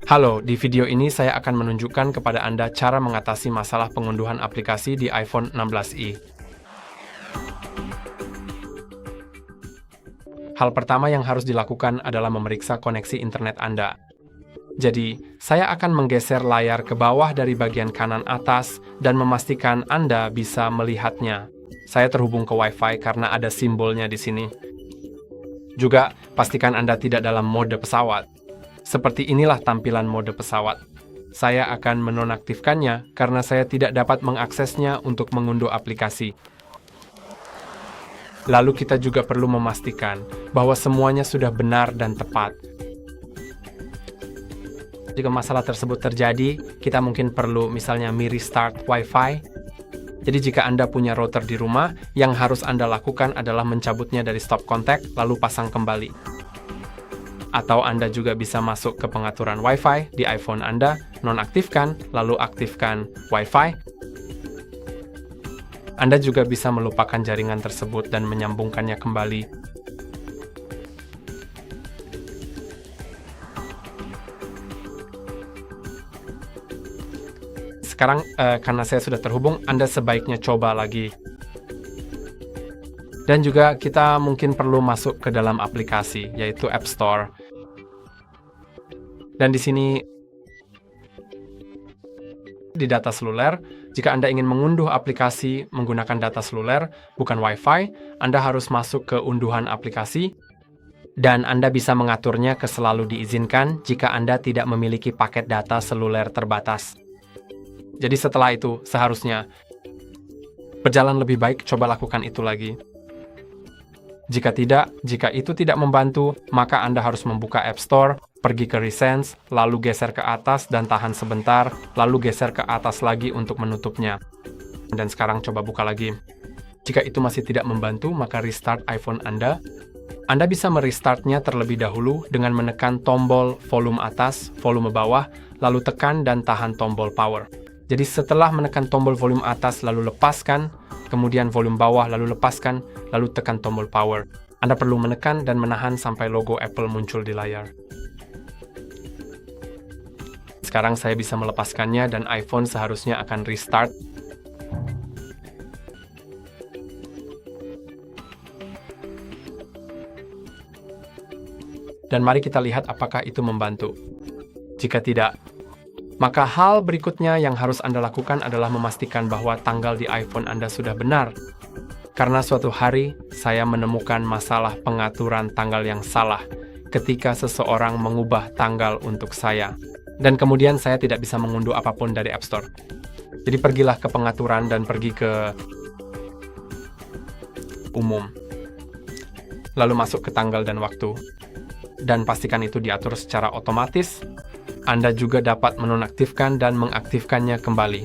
Halo, di video ini saya akan menunjukkan kepada Anda cara mengatasi masalah pengunduhan aplikasi di iPhone 16i. Hal pertama yang harus dilakukan adalah memeriksa koneksi internet Anda. Jadi, saya akan menggeser layar ke bawah dari bagian kanan atas dan memastikan Anda bisa melihatnya. Saya terhubung ke Wi-Fi karena ada simbolnya di sini. Juga, pastikan Anda tidak dalam mode pesawat. Seperti inilah tampilan mode pesawat. Saya akan menonaktifkannya karena saya tidak dapat mengaksesnya untuk mengunduh aplikasi. Lalu kita juga perlu memastikan bahwa semuanya sudah benar dan tepat. Jika masalah tersebut terjadi, kita mungkin perlu misalnya restart Wi-Fi. Jadi jika Anda punya router di rumah, yang harus Anda lakukan adalah mencabutnya dari stop contact lalu pasang kembali. Atau Anda juga bisa masuk ke pengaturan Wi-Fi di iPhone Anda, nonaktifkan, lalu aktifkan Wi-Fi. Anda juga bisa melupakan jaringan tersebut dan menyambungkannya kembali. Sekarang, karena saya sudah terhubung, Anda sebaiknya coba lagi. Dan juga kita mungkin perlu masuk ke dalam aplikasi, yaitu App Store. Dan di sini, di data seluler, jika Anda ingin mengunduh aplikasi menggunakan data seluler, bukan Wi-Fi, Anda harus masuk ke unduhan aplikasi, dan Anda bisa mengaturnya ke selalu diizinkan jika Anda tidak memiliki paket data seluler terbatas. Jadi setelah itu, seharusnya berjalan lebih baik, coba lakukan itu lagi. Jika itu tidak membantu, maka Anda harus membuka App Store, pergi ke Recents, lalu geser ke atas dan tahan sebentar, lalu geser ke atas lagi untuk menutupnya. Dan sekarang coba buka lagi. Jika itu masih tidak membantu, maka restart iPhone Anda. Anda bisa merestartnya terlebih dahulu dengan menekan tombol volume atas, volume bawah, lalu tekan dan tahan tombol power. Jadi setelah menekan tombol volume atas lalu lepaskan, kemudian volume bawah lalu lepaskan, lalu tekan tombol power. Anda perlu menekan dan menahan sampai logo Apple muncul di layar. Sekarang saya bisa melepaskannya dan iPhone seharusnya akan restart. Dan mari kita lihat apakah itu membantu. Jika tidak, maka hal berikutnya yang harus Anda lakukan adalah memastikan bahwa tanggal di iPhone Anda sudah benar. Karena suatu hari, saya menemukan masalah pengaturan tanggal yang salah ketika seseorang mengubah tanggal untuk saya. Dan kemudian saya tidak bisa mengunduh apapun dari App Store. Jadi pergilah ke pengaturan dan pergi ke umum. Lalu masuk ke tanggal dan waktu. Dan pastikan itu diatur secara otomatis. Anda juga dapat menonaktifkan dan mengaktifkannya kembali.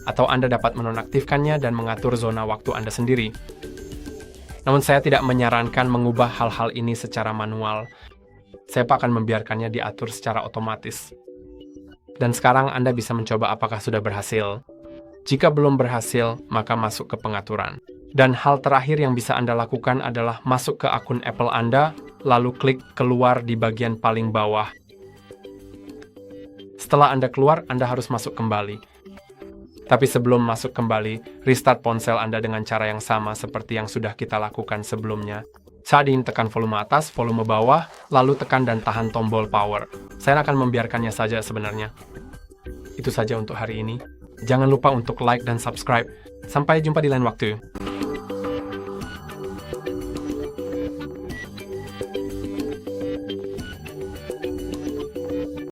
Atau Anda dapat menonaktifkannya dan mengatur zona waktu Anda sendiri. Namun saya tidak menyarankan mengubah hal-hal ini secara manual. Saya akan membiarkannya diatur secara otomatis. Dan sekarang Anda bisa mencoba apakah sudah berhasil. Jika belum berhasil, maka masuk ke pengaturan. Dan hal terakhir yang bisa Anda lakukan adalah masuk ke akun Apple Anda, lalu klik keluar di bagian paling bawah. Setelah Anda keluar, Anda harus masuk kembali. Tapi sebelum masuk kembali, restart ponsel Anda dengan cara yang sama seperti yang sudah kita lakukan sebelumnya. Saat ini tekan volume atas, volume bawah, lalu tekan dan tahan tombol power. Saya akan membiarkannya saja sebenarnya. Itu saja untuk hari ini. Jangan lupa untuk like dan subscribe. Sampai jumpa di lain waktu.